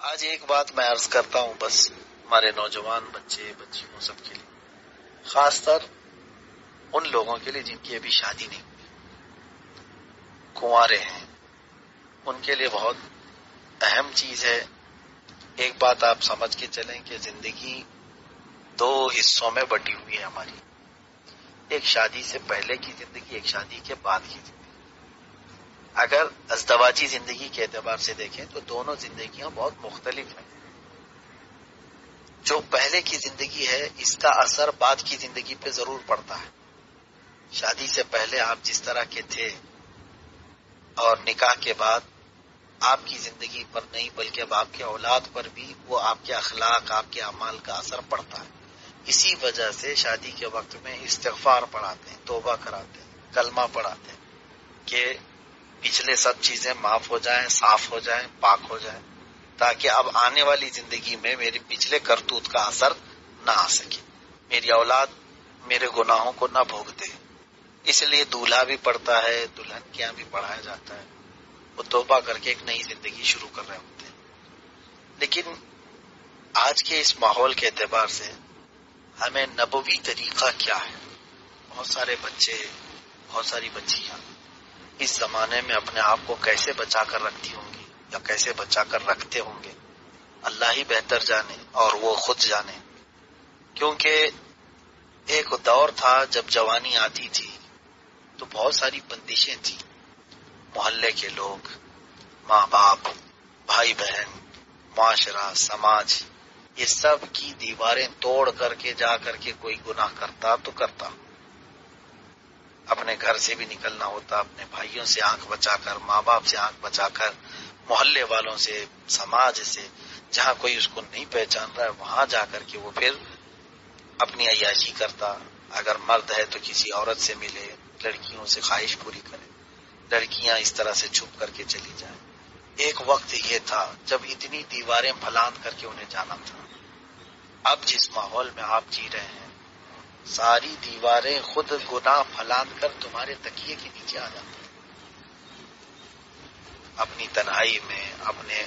آج ایک بات میں عرض کرتا ہوں بس ہمارے نوجوان بچے بچیوں سب کے لیے، خاص طر ان لوگوں کے لیے جن کی ابھی شادی نہیں ہوئی، کنوارے ہیں، ان کے لیے بہت اہم چیز ہے۔ ایک بات آپ سمجھ کے چلیں کہ زندگی دو حصوں میں بٹی ہوئی ہے ہماری، ایک شادی سے پہلے کی زندگی، ایک شادی کے بعد کی زندگی۔ اگر ازدواجی زندگی کے اعتبار سے دیکھیں تو دونوں زندگیاں بہت مختلف ہیں۔ جو پہلے کی زندگی ہے اس کا اثر بعد کی زندگی پہ ضرور پڑتا ہے۔ شادی سے پہلے آپ جس طرح کے تھے اور نکاح کے بعد آپ کی زندگی پر نہیں بلکہ اب آپ کے اولاد پر بھی وہ آپ کے اخلاق، آپ کے اعمال کا اثر پڑتا ہے۔ اسی وجہ سے شادی کے وقت میں استغفار پڑھاتے ہیں، توبہ کراتے ہیں، کلمہ پڑھاتے ہیں کہ پچھلے سب چیزیں معاف ہو جائیں، صاف ہو جائیں، پاک ہو جائیں، تاکہ اب آنے والی زندگی میں میرے پچھلے کرتوت کا اثر نہ آ سکے، میری اولاد میرے گناہوں کو نہ بھوگتے۔ اس لیے دولہا بھی پڑھتا ہے، دلہن کے یہاں بھی پڑھایا جاتا ہے، وہ توبہ کر کے ایک نئی زندگی شروع کر رہے ہوتے ہیں۔ لیکن آج کے اس ماحول کے اعتبار سے ہمیں نبوی طریقہ کیا ہے؟ بہت سارے بچے، بہت ساری بچیاں اس زمانے میں اپنے آپ کو کیسے بچا کر رکھتی ہوں گی یا کیسے بچا کر رکھتے ہوں گے، اللہ ہی بہتر جانے اور وہ خود جانے۔ کیونکہ ایک دور تھا جب جوانی آتی تھی تو بہت ساری بندشیں تھیں، محلے کے لوگ، ماں باپ، بھائی بہن، معاشرہ، سماج، یہ سب کی دیواریں توڑ کر کے جا کر کے کوئی گناہ کرتا تو کرتا، اپنے گھر سے بھی نکلنا ہوتا، اپنے بھائیوں سے آنکھ بچا کر، ماں باپ سے آنکھ بچا کر، محلے والوں سے، سماج سے، جہاں کوئی اس کو نہیں پہچان رہا ہے وہاں جا کر کے وہ پھر اپنی عیاشی کرتا۔ اگر مرد ہے تو کسی عورت سے ملے، لڑکیوں سے خواہش پوری کرے، لڑکیاں اس طرح سے چھپ کر کے چلی جائیں۔ ایک وقت یہ تھا جب اتنی دیواریں پھلان کر کے انہیں جانا تھا۔ اب جس ماحول میں آپ جی رہے ہیں ساری دیواریں خود گناہ پھلان کر تمہارے تکیے کے نیچے آ جاتی ہیں۔ اپنی تنہائی میں، اپنے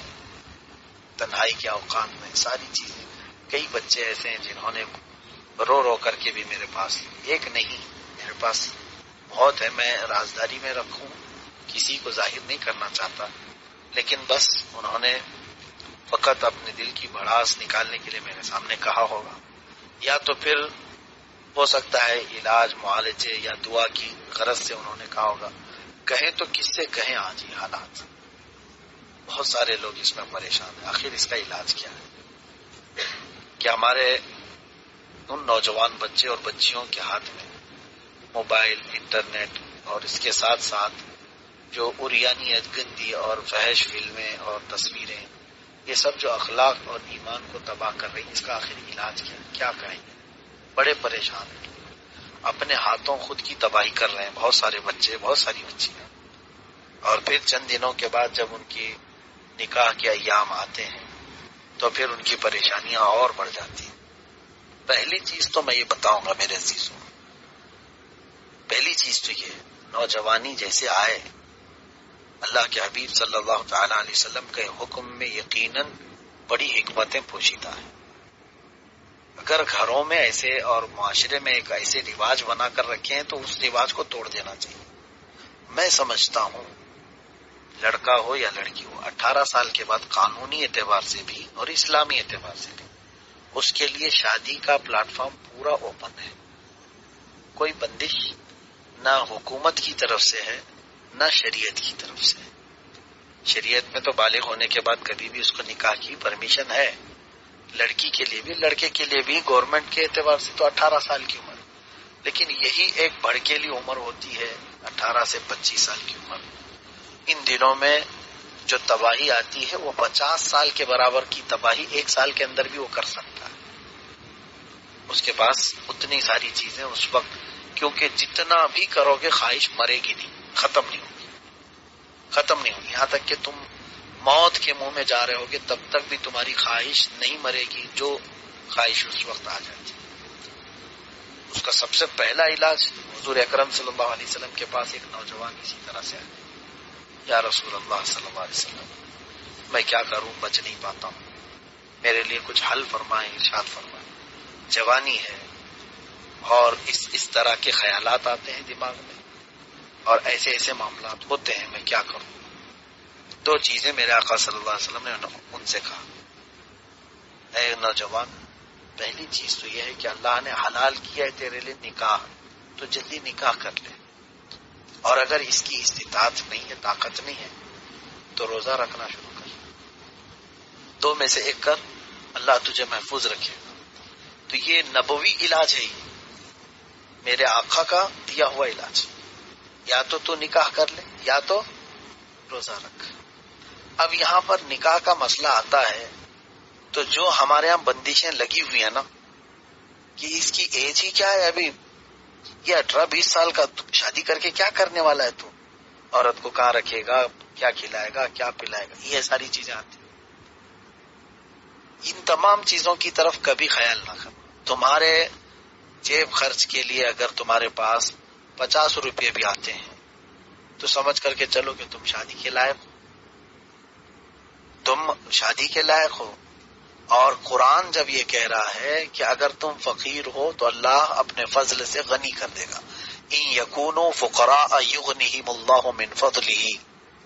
تنہائی کے اوقات میں ساری چیزیں۔ کئی بچے ایسے ہیں جنہوں نے رو رو کر کے بھی میرے پاس، ایک نہیں میرے پاس بہت ہے، میں رازداری میں رکھوں، کسی کو ظاہر نہیں کرنا چاہتا، لیکن بس انہوں نے فقط اپنے دل کی بھڑاس نکالنے کے لیے میرے سامنے کہا ہوگا، یا تو پھر ہو سکتا ہے علاج، معالجے یا دعا کی غرض سے انہوں نے کہا ہوگا۔ کہیں تو کس سے کہیں آج یہ حالات، بہت سارے لوگ اس میں پریشان ہیں۔ آخر اس کا علاج کیا ہے؟ کہ ہمارے ان نوجوان بچے اور بچیوں کے ہاتھ میں موبائل، انٹرنیٹ اور اس کے ساتھ ساتھ جو عریانیت، گندی اور فحش فلمیں اور تصویریں، یہ سب جو اخلاق اور ایمان کو تباہ کر رہی ہیں، اس کا آخر علاج کیا کریں گے؟ بڑے پریشان ہیں، اپنے ہاتھوں خود کی تباہی کر رہے ہیں بہت سارے بچے، بہت ساری بچیاں، اور پھر چند دنوں کے بعد جب ان کی نکاح کے ایام آتے ہیں تو پھر ان کی پریشانیاں اور بڑھ جاتی ہیں۔ پہلی چیز تو میں یہ بتاؤں گا میرے عزیزوں، پہلی چیز تو یہ، نوجوانی جیسے آئے، اللہ کے حبیب صلی اللہ تعالی علیہ وسلم کے حکم میں یقیناً بڑی حکمتیں پوشیدہ ہیں۔ اگر گھروں میں ایسے اور معاشرے میں ایک ایسے رواج بنا کر رکھے ہیں تو اس رواج کو توڑ دینا چاہیے۔ میں سمجھتا ہوں لڑکا ہو یا لڑکی ہو، 18 سال کے بعد قانونی اعتبار سے بھی اور اسلامی اعتبار سے بھی اس کے لیے شادی کا پلیٹ فارم پورا اوپن ہے۔ کوئی بندش نہ حکومت کی طرف سے ہے نہ شریعت کی طرف سے۔ شریعت میں تو بالغ ہونے کے بعد کبھی بھی اس کو نکاح کی پرمیشن ہے، لڑکی کے لیے بھی، لڑکے کے لیے بھی، گورنمنٹ کے اعتبار سے تو 18 سال کی عمر، لیکن یہی ایک بھڑکیلی عمر ہوتی ہے 18 سے 25 سال کی عمر۔ ان دنوں میں جو تباہی آتی ہے وہ 50 سال کے برابر کی تباہی 1 سال کے اندر بھی وہ کر سکتا ہے۔ اس کے پاس اتنی ساری چیزیں اس وقت، کیونکہ جتنا بھی کرو گے خواہش مرے گی نہیں، ختم نہیں ہوگی، ختم نہیں ہوگی، یہاں تک کہ تم موت کے منہ میں جا رہے ہوگے تب تک بھی تمہاری خواہش نہیں مرے گی، جو خواہش اس وقت آ جاتی۔ اس کا سب سے پہلا علاج، حضور اکرم صلی اللہ علیہ وسلم کے پاس ایک نوجوان اسی طرح سے آیا، یا رسول اللہ صلی اللہ علیہ وسلم میں کیا کروں، بچ نہیں پاتا ہوں، میرے لیے کچھ حل فرمائیں، ارشاد فرمائیں۔ جوانی ہے اور اس طرح کے خیالات آتے ہیں دماغ میں اور ایسے ایسے معاملات ہوتے ہیں، میں کیا کروں؟ دو چیزیں میرے آقا صلی اللہ علیہ وسلم نے ان سے کہا، اے نوجوان، پہلی چیز تو یہ ہے کہ اللہ نے حلال کیا ہے تیرے لیے نکاح، تو جلدی نکاح کر لے، اور اگر اس کی استطاعت نہیں ہے، طاقت نہیں ہے، تو روزہ رکھنا شروع کر، دو میں سے ایک کر، اللہ تجھے محفوظ رکھے گا۔ تو یہ نبوی علاج ہے، یہ میرے آقا کا دیا ہوا علاج، یا تو نکاح کر لے یا تو روزہ رکھ۔ اب یہاں پر نکاح کا مسئلہ آتا ہے تو جو ہمارے یہاں بندشیں لگی ہوئی ہیں نا کہ اس کی ایج ہی کیا ہے، ابھی یہ 18-20 سال کا، شادی کر کے کیا کرنے والا ہے تو، عورت کو کہاں رکھے گا، کیا کھلائے گا، کیا پلائے گا، یہ ساری چیزیں آتی ہیں۔ ان تمام چیزوں کی طرف کبھی خیال نہ کرو۔ تمہارے جیب خرچ کے لیے اگر تمہارے پاس 50 روپے بھی آتے ہیں تو سمجھ کر کے چلو کہ تم شادی کے لائق ہو، تم شادی کے لائق ہو۔ اور قرآن جب یہ کہہ رہا ہے کہ اگر تم فقیر ہو تو اللہ اپنے فضل سے غنی کر دے گا، ان یکونوا فقراء یغنہم اللہ من فضلہ،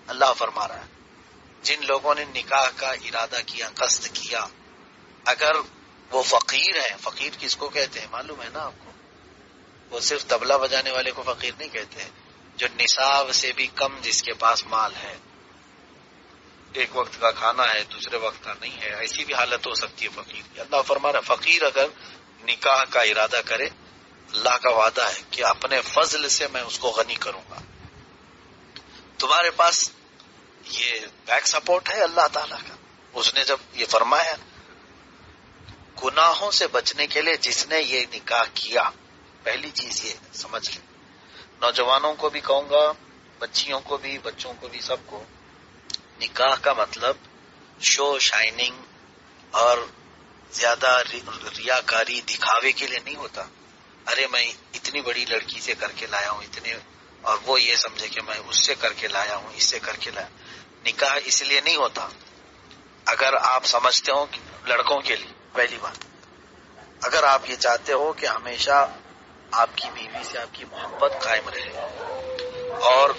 اللہ فرما رہا ہے جن لوگوں نے نکاح کا ارادہ کیا، قصد کیا، اگر وہ فقیر ہیں، فقیر کس کو کہتے ہیں معلوم ہے نا آپ کو؟ وہ صرف طبلہ بجانے والے کو فقیر نہیں کہتے، جو نصاب سے بھی کم جس کے پاس مال ہے، ایک وقت کا کھانا ہے دوسرے وقت کا نہیں ہے، ایسی بھی حالت ہو سکتی ہے فقیر کی۔ اللہ فرما رہا ہے فقیر اگر نکاح کا ارادہ کرے، اللہ کا وعدہ ہے کہ اپنے فضل سے میں اس کو غنی کروں گا۔ تمہارے پاس یہ بیک سپورٹ ہے اللہ تعالیٰ کا، اس نے جب یہ فرمایا گناہوں سے بچنے کے لیے جس نے یہ نکاح کیا، پہلی چیز یہ سمجھ لیں۔ نوجوانوں کو بھی کہوں گا، بچیوں کو بھی، بچوں کو بھی، سب کو، نکاح کا مطلب شو شائننگ اور زیادہ ریاکاری دکھاوے کے لیے نہیں ہوتا۔ ارے میں اتنی بڑی لڑکی سے کر کے لایا ہوں اتنے، اور وہ یہ سمجھے کہ میں اس سے کر کے لایا ہوں، اس سے کر کے لایا۔ نکاح اس لیے نہیں ہوتا۔ اگر آپ سمجھتے ہو کہ لڑکوں کے لیے، پہلی بات، اگر آپ یہ چاہتے ہو کہ ہمیشہ آپ کی بیوی سے آپ کی محبت قائم رہے اور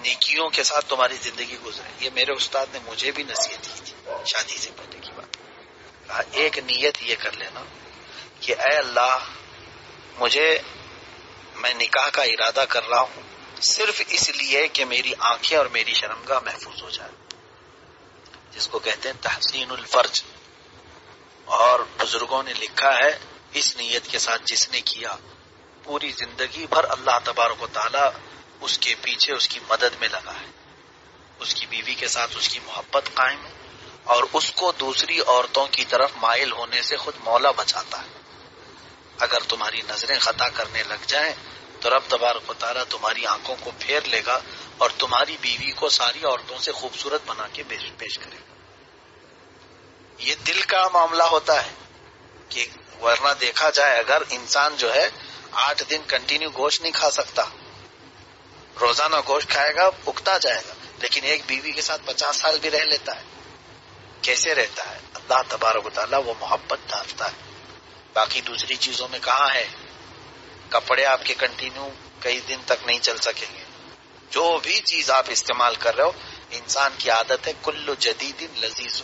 نیکیوں کے ساتھ تمہاری زندگی گزرے، یہ میرے استاد نے مجھے بھی نصیحت کی تھی شادی سے پہلے کی بات۔ کہا ایک نیت یہ کر لینا کہ اے اللہ، میں نکاح کا ارادہ کر رہا ہوں صرف اس لیے کہ میری آنکھیں اور میری شرمگاہ محفوظ ہو جائے، جس کو کہتے ہیں تحسین الفرج۔ اور بزرگوں نے لکھا ہے اس نیت کے ساتھ جس نے کیا، پوری زندگی بھر اللہ تبارک و تعالی اس کے پیچھے اس کی مدد میں لگا ہے، اس کی بیوی کے ساتھ اس کی محبت قائم ہے، اور اس کو دوسری عورتوں کی طرف مائل ہونے سے خود مولا بچاتا ہے۔ اگر تمہاری نظریں خطا کرنے لگ جائیں تو رب تبارک و تعالیٰ تمہاری آنکھوں کو پھیر لے گا اور تمہاری بیوی کو ساری عورتوں سے خوبصورت بنا کے پیش کرے گا۔ یہ دل کا معاملہ ہوتا ہے کہ ورنہ دیکھا جائے اگر انسان جو ہے 8 دن کنٹینیو گوشت نہیں کھا سکتا، روزانہ گوشت کھائے گا اکتا جائے گا، لیکن ایک بیوی کے ساتھ 50 سال بھی رہ لیتا ہے، کیسے رہتا ہے؟ اللہ تبارک و تعالیٰ وہ محبت ڈالتا ہے۔ باقی دوسری چیزوں میں کہاں ہے؟ کپڑے آپ کے کنٹینیو کئی دن تک نہیں چل سکیں گے، جو بھی چیز آپ استعمال کر رہے ہو، انسان کی عادت ہے کل جدید لذیذ،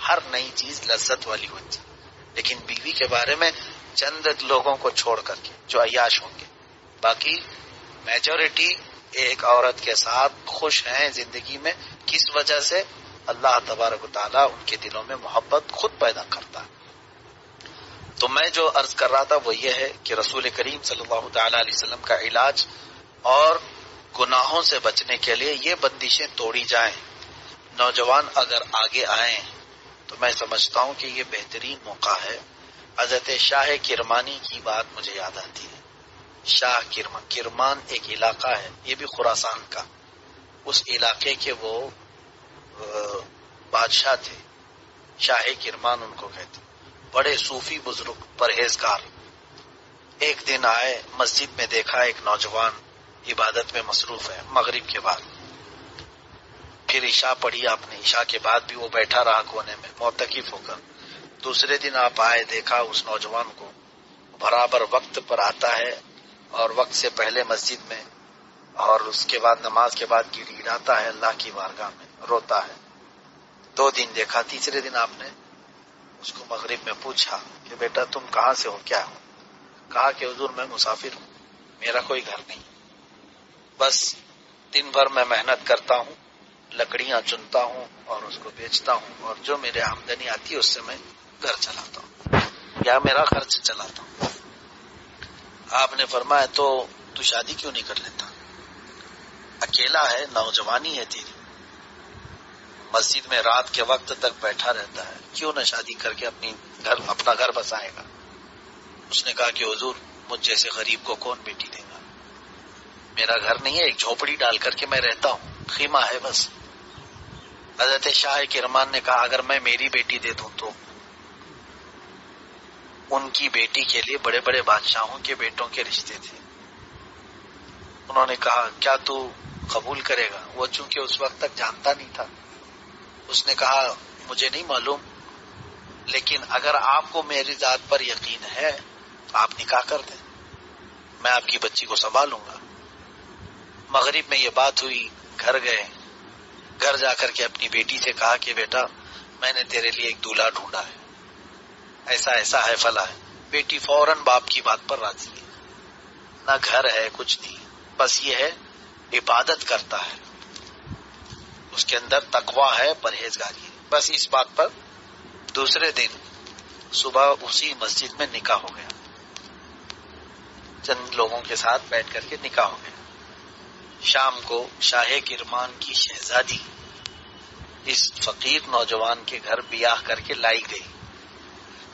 ہر نئی چیز لذت والی ہوتی، لیکن بیوی کے بارے میں چند لوگوں کو چھوڑ کر کے جو عیاش ہوں گے، باقی میجورٹی ایک عورت کے ساتھ خوش ہیں زندگی میں۔ کس وجہ سے؟ اللہ تبارک و تعالیٰ ان کے دلوں میں محبت خود پیدا کرتا ہے۔ تو میں جو عرض کر رہا تھا وہ یہ ہے کہ رسول کریم صلی اللہ تعالی علیہ وسلم کا علاج اور گناہوں سے بچنے کے لیے یہ بندشیں توڑی جائیں۔ نوجوان اگر آگے آئیں تو میں سمجھتا ہوں کہ یہ بہترین موقع ہے۔ حضرت شاہ کرمانی کی بات مجھے یاد آتی ہے۔ شاہ کرمان ایک علاقہ ہے، یہ بھی خراسان کا، اس علاقے کے وہ بادشاہ تھے، شاہ کرمان ان کو کہتے، بڑے صوفی بزرگ پرہیزگار۔ ایک دن آئے مسجد میں، دیکھا ایک نوجوان عبادت میں مصروف ہے مغرب کے بعد، پھر عشاء پڑھی آپ نے، عشاء کے بعد بھی وہ بیٹھا رہا کونے میں معتکف ہو کر۔ دوسرے دن آپ آئے، دیکھا اس نوجوان کو برابر وقت پر آتا ہے اور وقت سے پہلے مسجد میں، اور اس کے بعد نماز کے بعد گڑ گڑاتا ہے اللہ کی بارگاہ میں، روتا ہے۔ 2 دن دیکھا، تیسرے دن آپ نے اس کو مغرب میں پوچھا کہ بیٹا تم کہاں سے ہو، کیا ہو؟ کہا کہ حضور میں مسافر ہوں، میرا کوئی گھر نہیں، بس دن بھر میں محنت کرتا ہوں، لکڑیاں چنتا ہوں اور اس کو بیچتا ہوں، اور جو میرے آمدنی آتی ہے اس سے میں گھر چلاتا ہوں یا میرا خرچ چلاتا ہوں۔ آپ نے فرمایا تو شادی کیوں نہیں کر لیتا؟ اکیلا ہے، نوجوانی ہے تیری، مسجد میں رات کے وقت تک بیٹھا رہتا ہے، کیوں نہ شادی کر کے اپنا گھر بسائے گا؟ اس نے کہا کہ حضور مجھ جیسے غریب کو کون بیٹی دے گا؟ میرا گھر نہیں ہے، ایک جھوپڑی ڈال کر کے میں رہتا ہوں، خیمہ ہے بس۔ حضرت شاہ کرمان نے کہا اگر میں میری بیٹی دے دوں تو؟ ان کی بیٹی کے لیے بڑے بڑے بادشاہوں کے بیٹوں کے رشتے تھے۔ انہوں نے کہا کیا تو قبول کرے گا؟ وہ چونکہ اس وقت تک جانتا نہیں تھا، اس نے کہا مجھے نہیں معلوم، لیکن اگر آپ کو میری ذات پر یقین ہے تو آپ نکاح کر دیں، میں آپ کی بچی کو سنبھالوں گا۔ مغرب میں یہ بات ہوئی، گھر گئے، گھر جا کر کے اپنی بیٹی سے کہا کہ بیٹا میں نے تیرے لیے ایک دولہا ڈھونڈا ہے، ایسا ایسا ہے فلاں ہے۔ بیٹی فوراً باپ کی بات پر راضی ہے، نہ گھر ہے کچھ نہیں، بس یہ ہے عبادت کرتا ہے، اس کے اندر تقویٰ ہے، پرہیزگاری ہے، بس اس بات پر۔ دوسرے دن صبح اسی مسجد میں نکاح ہو گیا، چند لوگوں کے ساتھ بیٹھ کر کے نکاح ہو گیا۔ شام کو شاہ کرمان کی شہزادی اس فقیر نوجوان کے گھر بیاہ کر کے لائی گئی،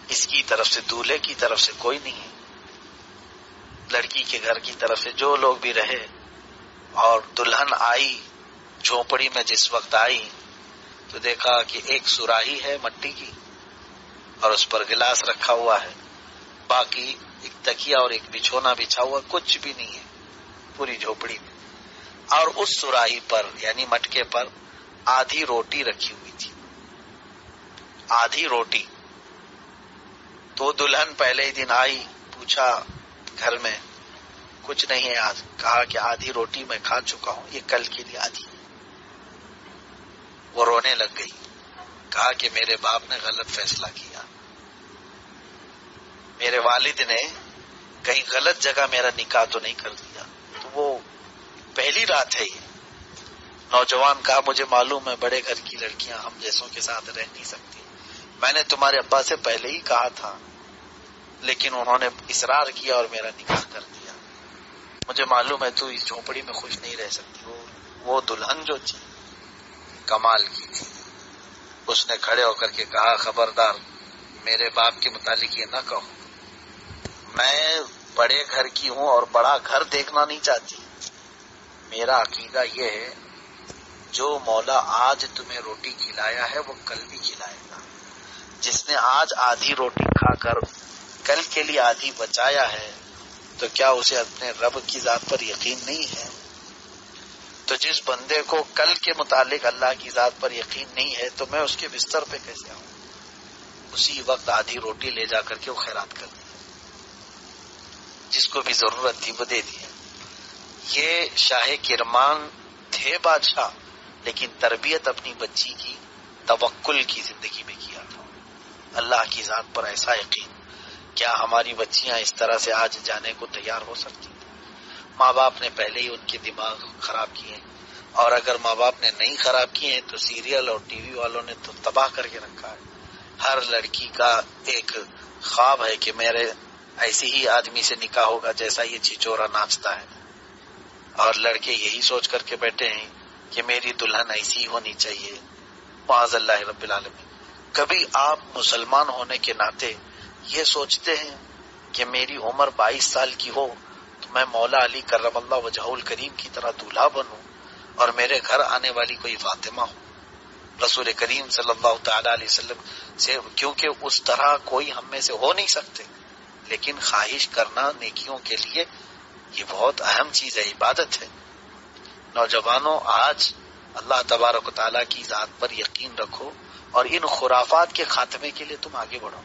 اس کی طرف سے دولہے کی طرف سے کوئی نہیں ہے، لڑکی کے گھر کی طرف سے جو لوگ بھی رہے، اور دلہن آئی جھونپڑی میں جس وقت آئی تو دیکھا کہ ایک سراہی ہے مٹی کی اور اس پر گلاس رکھا ہوا ہے، باقی ایک تکیہ اور ایک بچھونا بچھا ہوا، کچھ بھی نہیں ہے پوری جھونپڑی میں، اور اس سراہی پر یعنی مٹکے پر آدھی روٹی رکھی ہوئی تھی، آدھی روٹی۔ تو دلہن پہلے ہی دن آئی، پوچھا گھر میں کچھ نہیں ہے آج، کہا کہ آدھی روٹی میں کھا چکا ہوں، یہ کل کے لیے آدھی۔ وہ رونے لگ گئی، کہا کہ میرے باپ نے غلط فیصلہ کیا، میرے والد نے کہیں غلط جگہ میرا نکاح تو نہیں کر دیا۔ تو وہ پہلی رات ہے یہ، نوجوان کہا مجھے معلوم ہے بڑے گھر کی لڑکیاں ہم جیسوں کے ساتھ رہ نہیں سکتی، میں نے تمہارے ابا سے پہلے ہی کہا تھا لیکن انہوں نے اصرار کیا اور میرا نکاح کر دیا، مجھے معلوم ہے تو اس جھونپڑی میں خوش نہیں رہ سکتی۔ وہ دلہن جو تھی کمال کی تھی، اس نے کھڑے ہو کر کے کہا خبردار میرے باپ کے متعلق یہ نہ کہو، میں بڑے گھر کی ہوں اور بڑا گھر دیکھنا نہیں چاہتی، میرا عقیدہ یہ ہے جو مولا آج تمہیں روٹی کھلایا ہے وہ کل بھی کھلائے گا، جس نے آج آدھی روٹی کھا کر کل کے لیے آدھی بچایا ہے تو کیا اسے اپنے رب کی ذات پر یقین نہیں ہے؟ تو جس بندے کو کل کے متعلق اللہ کی ذات پر یقین نہیں ہے تو میں اس کے بستر پہ کیسے آؤں؟ اسی وقت آدھی روٹی لے جا کر کے وہ خیرات کر دی، جس کو بھی ضرورت تھی وہ دے دی۔ یہ شاہ کرمان تھے بادشاہ، لیکن تربیت اپنی بچی کی توکل کی زندگی میں کیا تھا، اللہ کی ذات پر ایسا یقین۔ کیا ہماری بچیاں اس طرح سے آج جانے کو تیار ہو سکتی ہیں؟ ماں باپ نے پہلے ہی ان کے دماغ خراب کیے ہیں، اور اگر ماں باپ نے نہیں خراب کیے ہیں تو سیریل اور ٹی وی والوں نے تو تباہ کر کے رکھا ہے۔ ہر لڑکی کا ایک خواب ہے کہ میرے ایسے ہی آدمی سے نکاح ہوگا جیسا یہ چھچورا ناچتا ہے، اور لڑکے یہی سوچ کر کے بیٹھے ہیں کہ میری دلہن ایسی ہی ہونی چاہیے، معاذ اللہ رب العالمین۔ کبھی آپ مسلمان ہونے کے ناطے یہ سوچتے ہیں کہ میری عمر 22 سال کی ہو تو میں مولا علی کرم اللہ وجہہ الکریم کی طرح دولہا بنوں اور میرے گھر آنے والی کوئی فاطمہ ہو؟ رسول کریم صلی اللہ تعالی علیہ وسلم سے، کیونکہ اس طرح کوئی ہم میں سے ہو نہیں سکتے، لیکن خواہش کرنا نیکیوں کے لیے یہ بہت اہم چیز ہے، عبادت ہے۔ نوجوانوں آج اللہ تبارک و تعالیٰ کی ذات پر یقین رکھو اور ان خرافات کے خاتمے کے لیے تم آگے بڑھو۔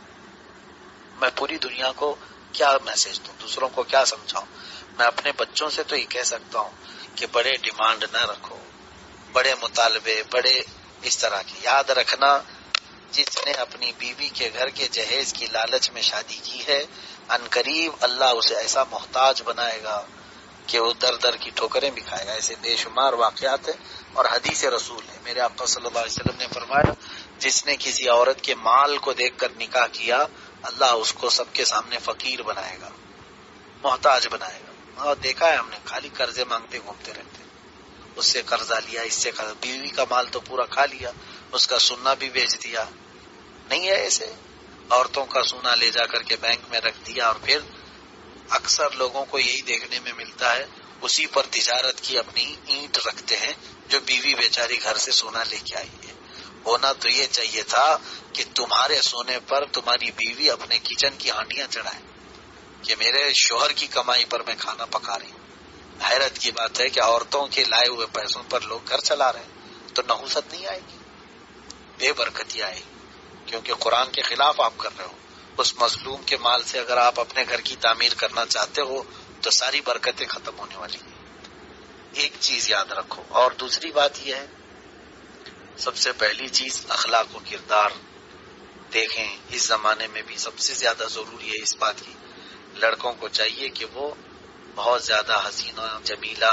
میں پوری دنیا کو کیا میسج دوں، دوسروں کو کیا سمجھاؤں؟ میں اپنے بچوں سے تو یہ کہہ سکتا ہوں کہ بڑے ڈیمانڈ نہ رکھو، بڑے مطالبے، بڑے اس طرح کی۔ یاد رکھنا، جس نے اپنی بیوی کے گھر کے جہیز کی لالچ میں شادی کی ہے، عنقریب اللہ اسے ایسا محتاج بنائے گا کہ وہ در در کی ٹھوکریں بھی کھائے گا۔ ایسے بے شمار واقعات ہیں اور حدیث رسول ہے۔ میرے آقا صلی اللہ علیہ وسلم نے فرمایا، جس نے کسی عورت کے مال کو دیکھ کر نکاح کیا، اللہ اس کو سب کے سامنے فقیر بنائے گا، محتاج بنائے گا۔ اور دیکھا ہے ہم نے، خالی قرضے مانگتے گھومتے رہتے، اس سے قرضہ لیا، اس سے قرضہ، بیوی کا مال تو پورا کھا لیا، اس کا سونا بھی بیچ دیا۔ نہیں ہے ایسے؟ عورتوں کا سونا لے جا کر کے بینک میں رکھ دیا، اور پھر اکثر لوگوں کو یہی دیکھنے میں ملتا ہے، اسی پر تجارت کی اپنی اینٹ رکھتے ہیں جو بیوی بیچاری گھر سے سونا لے کے آئی ہے۔ ہونا تو یہ چاہیے تھا کہ تمہارے سونے پر تمہاری بیوی اپنے کچن کی ہانڈیاں چڑھائے کہ میرے شوہر کی کمائی پر میں کھانا پکا رہی ہوں۔ حیرت کی بات ہے کہ عورتوں کے لائے ہوئے پیسوں پر لوگ گھر چلا رہے ہیں، تو نحوست نہیں آئے گی، بے برکتی آئے گی، کیونکہ قرآن کے خلاف آپ کر رہے ہو۔ اس مظلوم کے مال سے اگر آپ اپنے گھر کی تعمیر کرنا چاہتے ہو تو ساری برکتیں ختم ہونے والی ہیں۔ ایک چیز یاد رکھو، اور دوسری بات یہ ہے، سب سے پہلی چیز اخلاق و کردار دیکھیں۔ اس زمانے میں بھی سب سے زیادہ ضروری ہے اس بات کی، لڑکوں کو چاہیے کہ وہ بہت زیادہ حسینہ جمیلہ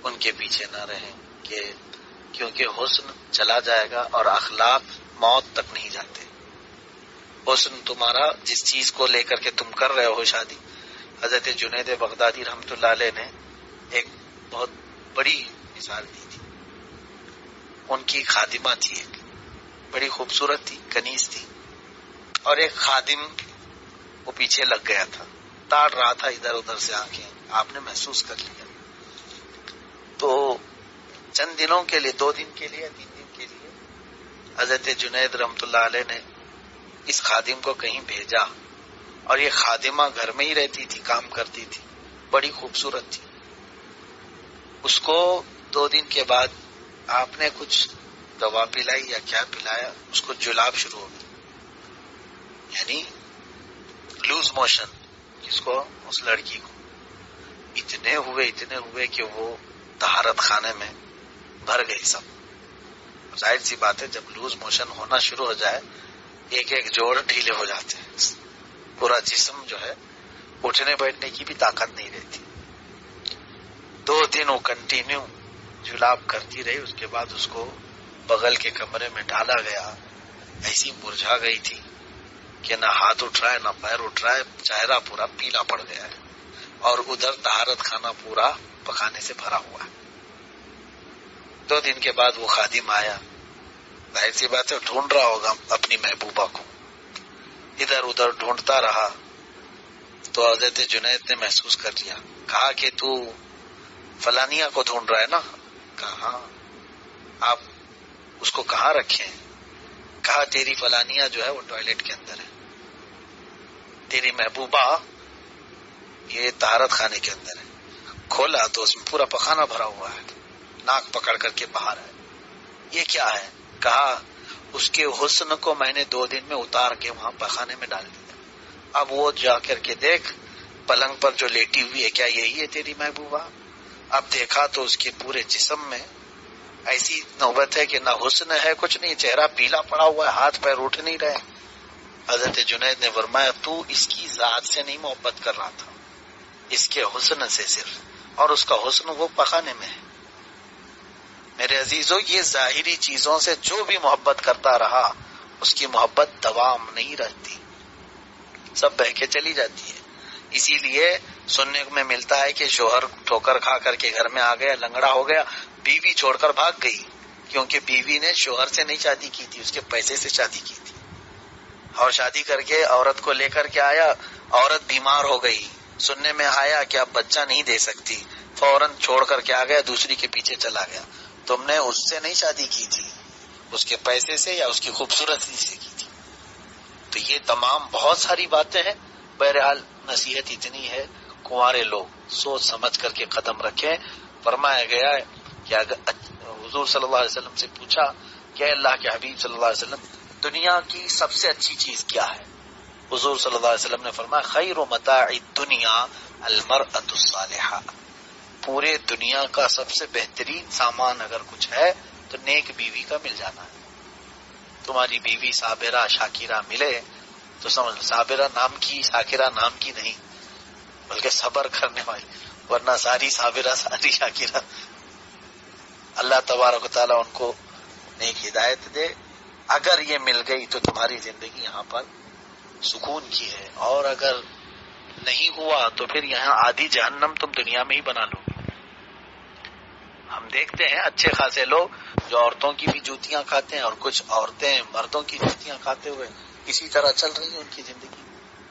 ان کے پیچھے نہ رہیں، کیونکہ حسن چلا جائے گا اور اخلاق موت تک نہیں جاتے۔ حسن تمہارا، جس چیز کو لے کر کے تم کر رہے ہو شادی، حضرت جنید بغدادی رحمۃ اللہ علیہ نے ایک بہت بڑی مثال دی تھی۔ ان کی خادمہ تھی، ایک بڑی خوبصورت تھی، کنیز تھی، اور ایک خادم وہ پیچھے لگ گیا تھا، تاڑ رہا تھا ادھر ادھر سے آنکھیں، آپ نے محسوس کر لیا۔ تو چند دنوں کے لیے، 2 دن کے لیے، 3 دن کے لیے، حضرت جنید رحمۃ اللہ علیہ نے اس خادم کو کہیں بھیجا، اور یہ خادمہ گھر میں ہی رہتی تھی، کام کرتی تھی، بڑی خوبصورت تھی۔ اس کو 2 دن کے بعد آپ نے کچھ دوا پلائی یا کیا پلایا، اس کو جلاب شروع ہو گئی، یعنی لوز موشن، جس کو اس لڑکی کو اتنے ہوئے کہ وہ طہارت خانے میں بھر گئی سب۔ ظاہر سی بات ہے، جب لوز موشن ہونا شروع ہو جائے، ایک ایک جوڑ ڈھیلے ہو جاتے ہیں، پورا جسم جو ہے اٹھنے بیٹھنے کی بھی طاقت نہیں رہتی۔ 2 دن وہ کنٹینیو جلاب کرتی رہی، اس کے بعد اس کو بغل کے کمرے میں ڈالا گیا، ایسی مرجھا گئی تھی کہ نہ ہاتھ اٹھ رہا ہے نہ پیر اٹھ رہا ہے، چہرہ پورا پیلا پڑ گیا ہے، اور ادھر طہارت خانہ پورا پکانے سے بھرا ہوا ہے۔ 2 دن کے بعد وہ خادم آیا، ظاہر سی بات ہے ڈھونڈ رہا ہوگا اپنی محبوبہ کو، ادھر ادھر ڈھونڈتا رہا، تو حضرت جنید نے محسوس کر لیا، کہا کہ تو فلانیہ کو ڈھونڈ رہا ہے نا؟ کہا ہاں۔ آپ اس کو کہاں رکھے ہیں؟ کہا تیری فلانیہ جو ہے وہ ٹوائلٹ کے اندر ہے، تیری محبوبہ یہ طہارت خانے کے اندر ہے۔ کھولا تو اس میں پورا پخانہ بھرا ہوا ہے، ناک پکڑ کر کے باہر ہے۔ یہ کیا ہے؟ کہا اس کے حسن کو میں نے 2 دن میں اتار کے وہاں پخانے میں ڈال دیا، اب وہ جا کر کے دیکھ پلنگ پر جو لیٹی ہوئی ہے، کیا یہی ہے تیری محبوبہ؟ اب دیکھا تو اس کے پورے جسم میں ایسی نوبت ہے کہ نہ حسن ہے، کچھ نہیں، چہرہ پیلا پڑا ہوا ہے، ہاتھ پیر اٹھ نہیں رہے۔ حضرت جنید نے فرمایا تو اس کی ذات سے نہیں محبت کر رہا تھا، اس کے حسن سے صرف، اور اس کا حسن وہ پخانے میں ہے۔ میرے عزیزو، یہ ظاہری چیزوں سے جو بھی محبت کرتا رہا، اس کی محبت دوام نہیں رہتی، سب بہہ کے چلی جاتی ہے۔ اسی لیے سننے میں ملتا ہے کہ شوہر ٹھوکر کھا کر کے گھر میں آ گیا، لنگڑا ہو گیا، بیوی چھوڑ کر بھاگ گئی، کیونکہ بیوی نے شوہر سے نہیں شادی کی تھی، اس کے پیسے سے شادی کی تھی، اور شادی کر کے عورت کو لے کر کے آیا، عورت بیمار ہو گئی، سننے میں آیا کہ اب بچہ نہیں دے سکتی، فوراً چھوڑ کر کے آ گیا، دوسری کے پیچھے چلا گیا۔ تم نے اس سے نہیں شادی کی تھی، اس کے پیسے سے یا اس کی خوبصورتی سے کی تھی۔ تو یہ تمام بہت ساری باتیں ہیں۔ بہرحال نصیحت اتنی ہے، کنوارے لوگ سوچ سمجھ کر کے قدم رکھیں۔ فرمایا گیا ہے کہ اگر حضور صلی اللہ علیہ وسلم سے پوچھا کہ اے اللہ کے حبیب صلی اللہ علیہ وسلم دنیا کی سب سے اچھی چیز کیا ہے؟ حضور صلی اللہ علیہ وسلم نے فرمایا خیر متاع الدنیا المرأة الصالحہ، پورے دنیا کا سب سے بہترین سامان اگر کچھ ہے تو نیک بیوی کا مل جانا ہے۔ تمہاری بیوی صابرہ شاکرہ ملے تو سمجھ لو صابرہ نام کی شاکرہ نام کی نہیں بلکہ صبر کرنے والی، ورنہ ساری صابرہ ساری شاکرہ۔ اللہ تبارک و تعالیٰ ان کو نیک ہدایت دے۔ اگر یہ مل گئی تو تمہاری زندگی یہاں پر سکون کی ہے، اور اگر نہیں ہوا تو پھر یہاں آدھی جہنم تم دنیا میں ہی بنا لو گے۔ ہم دیکھتے ہیں اچھے خاصے لوگ جو عورتوں کی بھی جوتیاں کھاتے ہیں اور کچھ عورتیں مردوں کی جوتیاں کھاتے ہوئے اسی طرح چل رہی ہیں، ان کی زندگی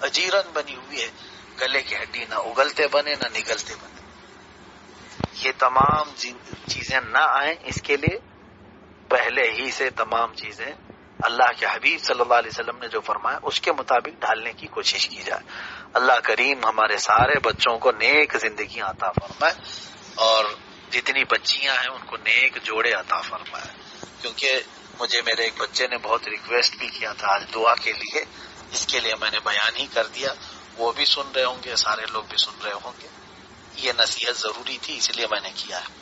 اجیرن بنی ہوئی ہے، گلے کی ہڈی نہ اگلتے بنے نہ نگلتے بنے۔ یہ تمام چیزیں نہ آئیں، اس کے لیے پہلے ہی سے تمام چیزیں اللہ کے حبیب صلی اللہ علیہ وسلم نے جو فرمایا اس کے مطابق ڈھالنے کی کوشش کی جائے۔ اللہ کریم ہمارے سارے بچوں کو نیک زندگی عطا فرمائے، اور جتنی بچیاں ہیں ان کو نیک جوڑے عطا فرمائے، کیونکہ مجھے میرے ایک بچے نے بہت ریکویسٹ بھی کیا تھا آج دعا کے لیے، اس کے لیے میں نے بیان ہی کر دیا۔ وہ بھی سن رہے ہوں گے، سارے لوگ بھی سن رہے ہوں گے، یہ نصیحت ضروری تھی اس لیے میں نے کیا ہے۔